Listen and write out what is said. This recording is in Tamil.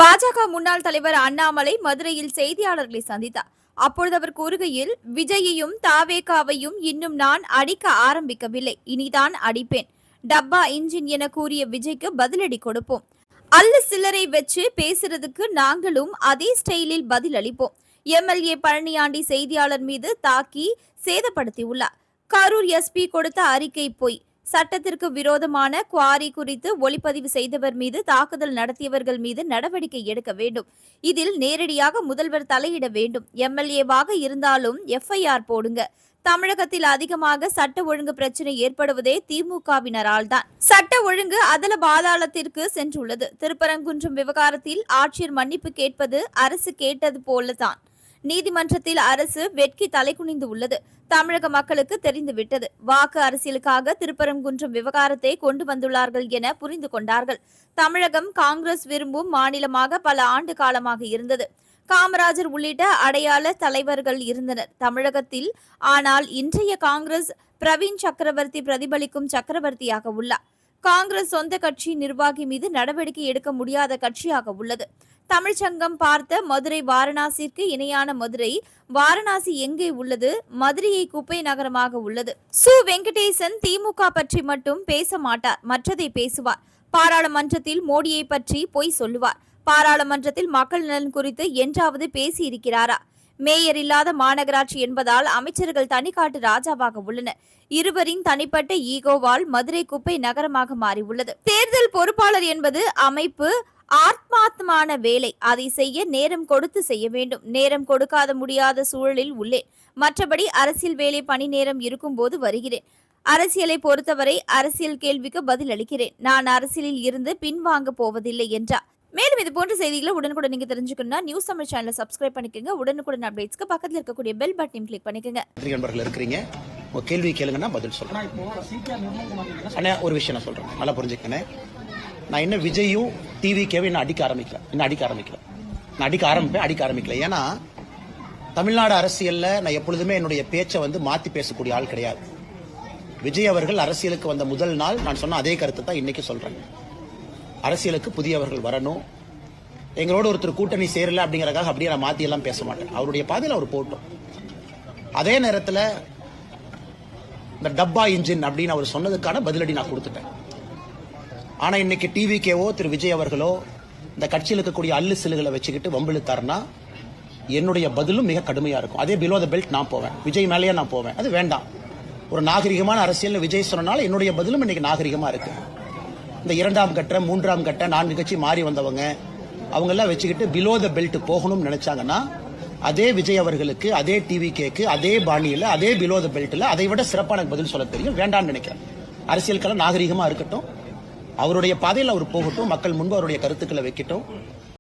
பாஜக முன்னாள் தலைவர் அண்ணாமலை மதுரையில் செய்தியாளர்களை சந்தித்தார். அப்பொழுது அவர் கூறுகையில், விஜயையும் தாவேகாவையும் இன்னும் நான் அடிக்க ஆரம்பிக்கவில்லை, இனிதான் அடிப்பேன். டப்பா இன்ஜின் என கூறிய விஜய்க்கு பதிலடி கொடுப்போம். அல்லு சில்லரை வச்சு பேசுறதுக்கு நாங்களும் அதே ஸ்டைலில் பதில் அளிப்போம். எம்எல்ஏ பழனியாண்டி செய்தியாளர் மீது தாக்கி சேதப்படுத்தியுள்ளார். கரூர் எஸ்பி கொடுத்த அறிக்கை பொய். சட்டத்திற்கு விரோதமான குவாரி குறித்து ஒளிப்பதிவு செய்தவர் மீது தாக்குதல் நடத்தியவர்கள் மீது நடவடிக்கை எடுக்க வேண்டும். இதில் நேரடியாக முதல்வர் தலையிட வேண்டும். எம்எல்ஏவாக இருந்தாலும் எஃப்ஐஆர் போடுங்க. தமிழகத்தில் அதிகமாக சட்ட ஒழுங்கு பிரச்சனை ஏற்படுவதே திமுகவினரால் தான். சட்ட ஒழுங்கு அதல பாதாளத்திற்கு சென்றுள்ளது. திருப்பரங்குன்றம் விவகாரத்தில் ஆட்சியர் மன்னிப்பு கேட்பது அரசு கேட்டது போலதான். நீதிமன்றத்தில் அரசு வெட்கி தலைகுனிந்து உள்ளது. தமிழக மக்களுக்கு தெரிந்துவிட்டது. வாக்கு அரசியலுக்காக திருப்பரங்குன்றம் விவகாரத்தை கொண்டு வந்துள்ளார்கள் என புரிந்து கொண்டார்கள். தமிழகம் காங்கிரஸ் விரும்பும் மாநிலமாக பல ஆண்டு காலமாக இருந்தது. காமராஜர் உள்ளிட்ட அடையாள தலைவர்கள் இருந்தனர் தமிழகத்தில். ஆனால் இன்றைய காங்கிரஸ் பிரவீன் சக்கரவர்த்தி பிரதிபலிக்கும் சக்கரவர்த்தியாக உள்ளார். காங்கிரஸ் சொந்த கட்சி நிர்வாகி மீது நடவடிக்கை எடுக்க முடியாத கட்சியாக உள்ளது. தமிழ்ச்சங்கம் பார்த்த மதுரை வாரணாசிற்கு இணையான மதுரை வாரணாசி எங்கே உள்ளது? மதுரையை குப்பை நகரமாக உள்ளது. சு வெங்கடேசன் திமுக பற்றி மட்டும் பேச மாட்டார், மற்றதை பேசுவார். பாராளுமன்றத்தில் மோடியை பற்றி பொய் சொல்லுவார். பாராளுமன்றத்தில் மக்கள் நலன் குறித்து என்றாவது பேசி இருக்கிறாரா? மேயர் இல்லாத மாநகராட்சி என்பதால் அமைச்சர்கள் தனிக்காட்டு ராஜாவாக உள்ளனர். இருவரின் தனிப்பட்ட ஈகோவால் மதுரை குப்பை நகரமாக மாறியுள்ளது. தேர்தல் பொறுப்பாளர் என்பது அமைப்பு ஆத்மாத்மான வேலை. அதை செய்ய நேரம் கொடுத்து செய்ய வேண்டும். நேரம் கொடுக்காத முடியாத சூழலில் உள்ளேன். மற்றபடி அரசியல் வேலை பணி நேரம் இருக்கும் போது வருகிறேன். அரசியலை பொறுத்தவரை அரசியல் கேள்விக்கு பதில் அளிக்கிறேன். நான் அரசியலில் இருந்து பின்வாங்க போவதில்லை என்றார். மேலும் இது போன்ற செய்திகளை உடனுக்குடன் நீங்க தெரிஞ்சுக்கணும்னா நியூஸ் தமிழ் சேனலை சப்ஸ்கிரைப் பண்ணிக்கோங்க. உடனுக்குடன் அப்டேட்ஸ்க்கு பக்கத்தில் இருக்கக்கூடிய பெல் பட்டனையும் கிளிக் பண்ணிக்கோங்க. இருக்கிறீங்க உங்க கேள்வி கேளுங்கன்னா பதில் சொல்றேன். அண்ணா ஒரு விஷயம் நான் சொல்றேன், நல்லா புரிஞ்சுக்கணும். நான் என்ன விஜயும் டிவிகேவும் என்ன அடிக்க ஆரம்பிக்கல. நான் அடிக்க ஆரம்பிக்கல. ஏன்னா தமிழ்நாடு அரசியல்ல நான் எப்பொழுதுமே என்னுடைய பேச்சை மாத்தி பேசக்கூடிய ஆள் கிடையாது. விஜய் அவர்கள் அரசியலுக்கு வந்த முதல் நாள் நான் சொன்ன அதே கருத்தை தான் இன்னைக்கு சொல்றேன். அரசியலுக்கு புதியவர்கள் வரணும். எங்களோட ஒருத்தர் கூட்டணி சேரல அப்படிங்கறதுக்காக அப்படியே நான் மாத்தி எல்லாம் பேச மாட்டேன். அவருடைய பாதையில் அவர் போட்டோம். அதே நேரத்தில் இந்த டப்பா இன்ஜின் அப்படின்னு அவர் சொன்னதுக்கான பதிலடி நான் கொடுத்துட்டேன். ஆனா இன்னைக்கு டிவிகேவோ திரு விஜய் அவர்களோ இந்த கட்சியில் இருக்கக்கூடிய அல்லு சிலுகளை வச்சுக்கிட்டு வம்பிழுத்தாருன்னா என்னுடைய பதிலும் மிக கடுமையா இருக்கும். அதே பிலோ த பெல்ட் நான் போவேன். விஜய் மேலேயே நான் போவேன். அது வேண்டாம். ஒரு நாகரிகமான அரசியல் விஜய் சொன்னனால என்னுடைய பதிலும் இன்னைக்கு நாகரிகமா இருக்கு. இந்த 2ஆம் கட்ட 3ஆம் கட்ட 4 கட்சி மாறி வந்தவங்க அவங்க எல்லாம் வச்சுக்கிட்டு பிலோ த பெல்ட் போகணும்னு நினைச்சாங்கன்னா அதே விஜய் அவர்களுக்கு அதே டிவிகேக்கு அதே பாணியில அதே பிலோ த பெல்ட்ல அதை விட சிறப்பான பதில் சொல்ல தெரியும். வேண்டாம்னு நினைக்கிறேன். அரசியல் களம் நாகரிகமா இருக்கட்டும். அவருடைய பாதையில் அவர் போகட்டும். மக்கள் முன்பு அவருடைய கருத்துக்களை வைக்கட்டும்.